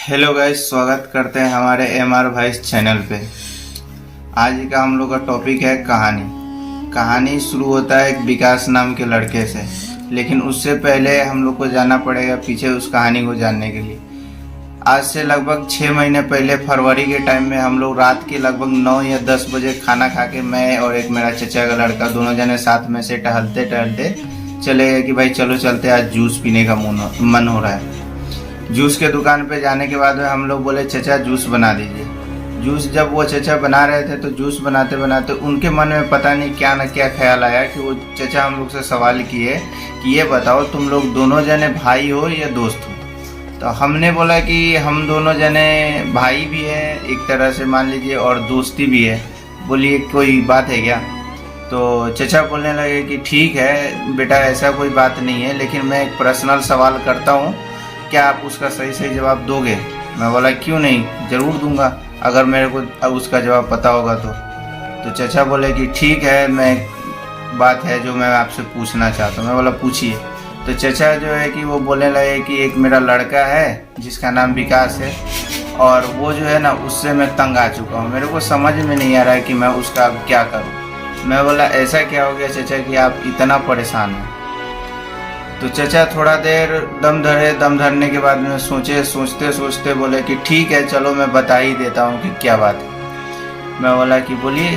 Hello guys, स्वागत करते हैं हमारे MR भाई चैनल पे। आज का हम लोग का टॉपिक है कहानी शुरू होता है एक विकास नाम के लड़के से, लेकिन उससे पहले हम लोग को जाना पड़ेगा पीछे उस कहानी को जानने के लिए। आज से लगभग 6 महीने पहले फरवरी के टाइम में हम लोग रात के लगभग 9 या 10 बजे खाना खा के मैं और एक मेरा चचा का लड़का दोनों जने साथ में से टहलते टहलते चले गए कि भाई चलो चलते, आज जूस पीने का मन हो रहा है। जूस के दुकान पे जाने के बाद हम लोग बोले चचा जूस बना दीजिए। जूस जब वो चचा बना रहे थे तो जूस बनाते बनाते उनके मन में पता नहीं क्या न क्या ख्याल आया कि वो चचा हम लोग से सवाल किए कि ये बताओ तुम लोग दोनों जने भाई हो या दोस्त हो। तो हमने बोला कि हम दोनों जने भाई भी है एक तरह से मान लीजिए और दोस्ती भी है। बोलिए कोई बात है क्या? तो चचा बोलने लगे कि ठीक है बेटा, ऐसा कोई बात नहीं है, लेकिन मैं एक पर्सनल सवाल करता हूँ, क्या आप उसका सही सही जवाब दोगे? मैं बोला क्यों नहीं, ज़रूर दूंगा अगर मेरे को अब उसका जवाब पता होगा तो चचा बोले कि ठीक है, मैं बात है जो मैं आपसे पूछना चाहता हूँ। मैं बोला पूछिए। तो चचा जो है कि वो बोलने लगे कि एक मेरा लड़का है जिसका नाम विकास है, और वो जो है ना उससे मैं तंग आ चुका हूँ, मेरे को समझ में नहीं आ रहा है कि मैं उसका अब क्या करूँ। मैं बोला ऐसा क्या हो गया चचा कि आप इतना परेशान हो? तो चचा थोड़ा देर दम धरने के बाद में सोचते सोचते बोले कि ठीक है चलो मैं बता ही देता हूँ कि क्या बात है। मैं बोला कि बोलिए।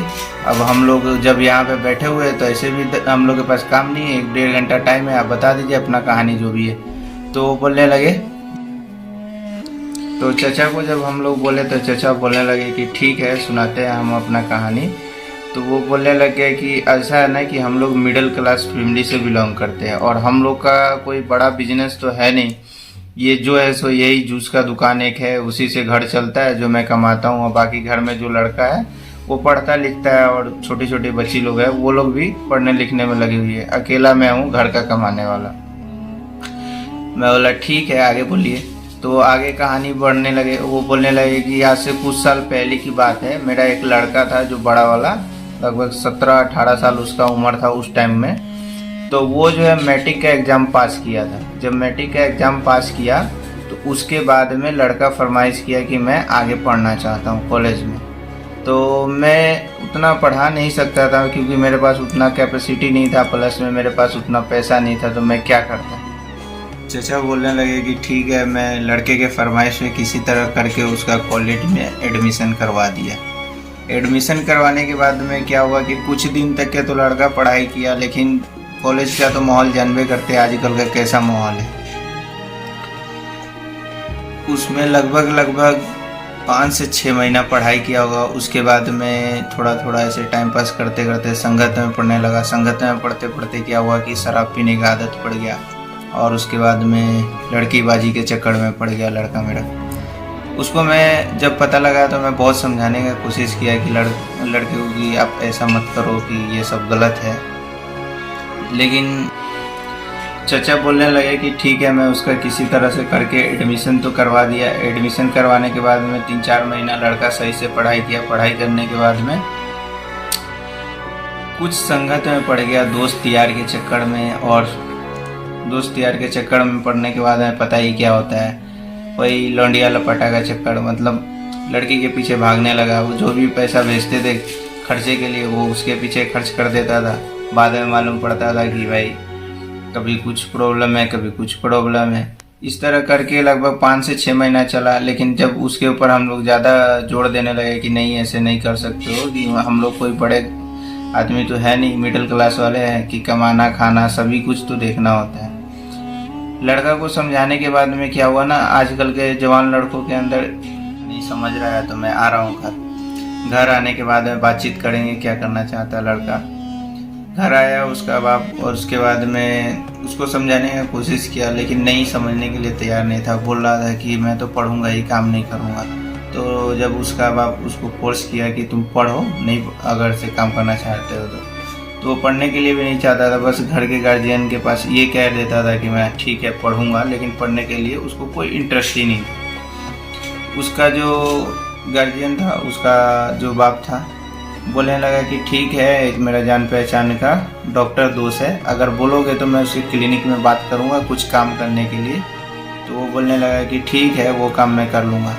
अब हम लोग जब यहाँ पे बैठे हुए तो ऐसे भी हम लोग के पास काम नहीं है, 1-1.5 घंटा टाइम है, आप बता दीजिए अपना कहानी जो भी है। तो वो बोलने लगे, तो चचा को जब हम लोग बोले तो चचा बोलने लगे कि ठीक है सुनाते हैं हम अपना कहानी। तो वो बोलने लगे कि ऐसा है ना कि हम लोग मिडिल क्लास फैमिली से बिलोंग करते हैं और हम लोग का कोई बड़ा बिजनेस तो है नहीं, ये जो है सो यही जूस का दुकान एक है, उसी से घर चलता है जो मैं कमाता हूँ, और बाकी घर में जो लड़का है वो पढ़ता लिखता है और छोटी छोटी बच्ची लोग हैं वो लोग भी पढ़ने लिखने में लगी हुई है, अकेला मैं हूँ घर का कमाने वाला। मैं बोला ठीक है आगे बोलिए। तो आगे कहानी बढ़ने लगे। वो बोलने लगे कि आज से कुछ साल पहले की बात है, मेरा एक लड़का था जो बड़ा वाला, लगभग 17-18 साल उसका उम्र था उस टाइम में। तो वो जो है मैट्रिक का एग्ज़ाम पास किया था। जब मैट्रिक का एग्ज़ाम पास किया तो उसके बाद में लड़का फरमाइश किया कि मैं आगे पढ़ना चाहता हूँ कॉलेज में। तो मैं उतना पढ़ा नहीं सकता था क्योंकि मेरे पास उतना कैपेसिटी नहीं था, प्लस में मेरे पास उतना पैसा नहीं था, तो मैं क्या करता। चचा बोलने लगे कि ठीक है, मैं लड़के के फरमाइश में किसी तरह करके उसका कॉलेज में एडमिशन करवा दिया। एडमिशन करवाने के बाद में क्या हुआ कि कुछ दिन तक के तो लड़का पढ़ाई किया, लेकिन कॉलेज का तो माहौल जानबे करते आजकल का कैसा माहौल है। उसमें लगभग 5 से 6 महीना पढ़ाई किया होगा। उसके बाद में थोड़ा थोड़ा ऐसे टाइम पास करते करते संगत में पढ़ने लगा। संगत में पढ़ते पढ़ते क्या हुआ कि शराब पीने का आदत पड़ गया, और उसके बाद में लड़कीबाजी के चक्कर में पड़ गया लड़का मेरा। उसको मैं जब पता लगा तो मैं बहुत समझाने की कोशिश किया कि लड़के को कि आप ऐसा मत करो कि ये सब गलत है, लेकिन चचा बोलने लगे कि ठीक है मैं उसका किसी तरह से करके एडमिशन तो करवा दिया। एडमिशन करवाने के बाद में 3-4 महीना लड़का सही से पढ़ाई किया। पढ़ाई करने के बाद में कुछ संगत में पड़ गया दोस्त यार के चक्कर में, और दोस्त यार के चक्कर में पड़ने के बाद में पता ही क्या होता है, वही लौंडिया लपाटा का चक्कर। मतलब लड़की के पीछे भागने लगा। वो जो भी पैसा भेजते थे खर्चे के लिए वो उसके पीछे खर्च कर देता था। बाद में मालूम पड़ता था कि भाई कभी कुछ प्रॉब्लम है कभी कुछ प्रॉब्लम है। इस तरह करके लगभग 5 से 6 महीना चला, लेकिन जब उसके ऊपर हम लोग ज़्यादा जोर देने लगे कि नहीं ऐसे नहीं कर सकते हो, कि हम लोग कोई बड़े आदमी तो है नहीं, मिडिल क्लास वाले हैं कि कमाना खाना सभी कुछ तो देखना होता है। लड़का को समझाने के बाद में क्या हुआ ना, आजकल के जवान लड़कों के अंदर नहीं समझ रहा है, तो मैं आ रहा हूँ घर आने के बाद में बातचीत करेंगे क्या करना चाहता है लड़का। घर आया उसका बाप, और उसके बाद में उसको समझाने की कोशिश किया, लेकिन नहीं समझने के लिए तैयार नहीं था। बोल रहा था कि मैं तो पढ़ूंगा ही, काम नहीं करूंगा। तो जब उसका बाप उसको फोर्स किया कि तुम पढ़ो, नहीं अगर से काम करना चाहते हो तो वो पढ़ने के लिए भी नहीं चाहता था। बस घर के गार्जियन के पास ये कह देता था कि मैं ठीक है पढ़ूंगा, लेकिन पढ़ने के लिए उसको कोई इंटरेस्ट ही नहीं था। उसका जो गार्जियन था, उसका जो बाप था, बोलने लगा कि ठीक है एक मेरा जान पहचान का डॉक्टर दोस्त है, अगर बोलोगे तो मैं उसके क्लिनिक में बात करूंगा कुछ काम करने के लिए, तो वो बोलने लगा कि ठीक है, वो काम मैं कर लूँगा।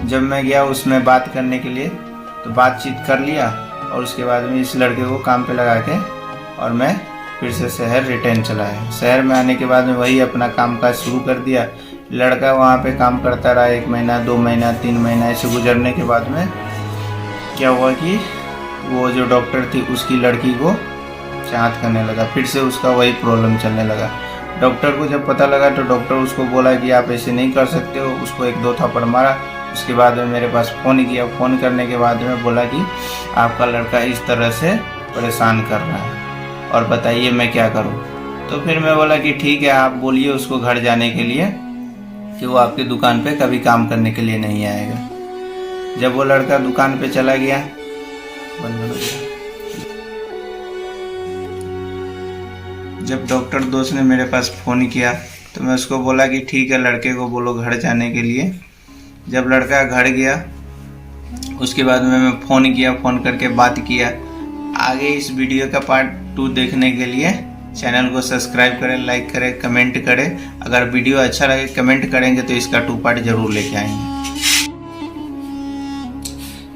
जब मैं गया उसमें बात करने के लिए तो बातचीत कर लिया, और उसके बाद में इस लड़के को काम पे लगा के और मैं फिर से शहर रिटर्न चला आया। शहर में आने के बाद में वही अपना काम काज शुरू कर दिया। लड़का वहाँ पे काम करता रहा 1 महीना, 2 महीना, 3 महीना। ऐसे गुजरने के बाद में क्या हुआ कि वो जो डॉक्टर थी उसकी लड़की को चाहत करने लगा। फिर से उसका वही प्रॉब्लम चलने लगा। डॉक्टर को जब पता लगा तो डॉक्टर उसको बोला कि आप ऐसे नहीं कर सकते हो। उसको 1-2 थप्पड़ मारा। उसके बाद में मेरे पास फ़ोन किया। फ़ोन करने के बाद में बोला कि आपका लड़का इस तरह से परेशान कर रहा है और बताइए मैं क्या करूं। तो फिर मैं बोला कि ठीक है, आप बोलिए उसको घर जाने के लिए कि वो आपकी दुकान पे कभी काम करने के लिए नहीं आएगा। जब वो लड़का दुकान पे चला गया, जब डॉक्टर दोस्त ने मेरे पास फ़ोन किया तो मैं उसको बोला कि ठीक है, लड़के को बोलो घर जाने के लिए। जब लड़का घर गया उसके बाद में मैं फ़ोन किया, फ़ोन करके बात किया। आगे इस वीडियो का पार्ट 2 देखने के लिए चैनल को सब्सक्राइब करें, लाइक करें, कमेंट करें। अगर वीडियो अच्छा लगे कमेंट करेंगे तो इसका 2 पार्ट ज़रूर लेके आएंगे।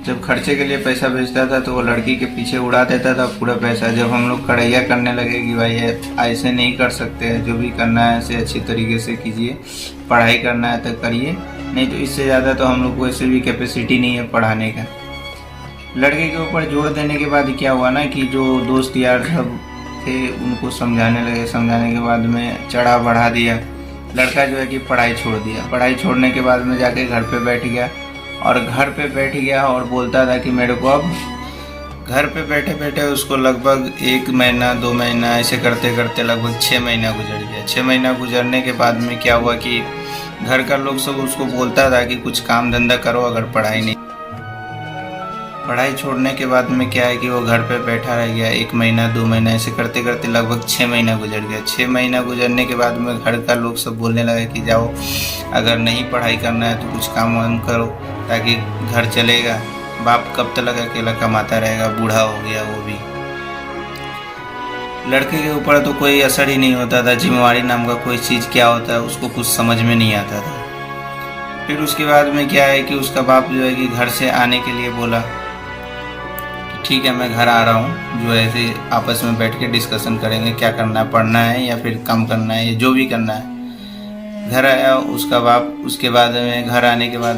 जब खर्चे के लिए पैसा भेजता था तो वो लड़की के पीछे उड़ा देता था पूरा पैसा। जब हम लोग कड़ैया करने लगे कि भाई ऐसे नहीं कर सकते हैं, जो भी करना है ऐसे अच्छी तरीके से कीजिए, पढ़ाई करना है तो करिए, नहीं तो इससे ज़्यादा तो हम लोग को ऐसे भी कैपेसिटी नहीं है पढ़ाने का। लड़के के ऊपर जोर देने के बाद क्या हुआ ना कि जो दोस्त यार सब थे उनको समझाने लगे। समझाने के बाद में चढ़ा बढ़ा दिया। लड़का जो है कि पढ़ाई छोड़ दिया। पढ़ाई छोड़ने के बाद में जाके घर पे बैठ गया, और घर पे बैठ गया और बोलता था कि मेरे को अब घर पे बैठे बैठे उसको लगभग 1 महीना 2 महीना ऐसे करते करते लगभग 6 महीना गुजर गया। 6 महीना गुजरने के बाद में क्या हुआ कि घर का लोग सब उसको बोलता था कि कुछ काम धंधा करो, अगर पढ़ाई नहीं। पढ़ाई छोड़ने के बाद में क्या है कि वो घर पे बैठा रह गया 1 महीना 2 महीना ऐसे करते करते लगभग 6 महीना गुजर गया। 6 महीना गुजरने के बाद में घर का लोग सब बोलने लगा कि जाओ, अगर नहीं पढ़ाई करना है तो कुछ काम वाम करो ताकि घर चलेगा। बाप कब तक अकेला कमाता रहेगा, बूढ़ा हो गया वो भी। लड़के के ऊपर तो कोई असर ही नहीं होता था। जिम्मेवारी नाम का कोई चीज़ क्या होता है उसको कुछ समझ में नहीं आता था। फिर उसके बाद में क्या है कि उसका बाप जो है कि घर से आने के लिए बोला कि ठीक है मैं घर आ रहा हूँ, जो ऐसे आपस में बैठ के डिस्कशन करेंगे क्या करना है, पढ़ना है या फिर काम करना है, या जो भी करना है। घर आया उसका बाप। उसके बाद में घर आने के बाद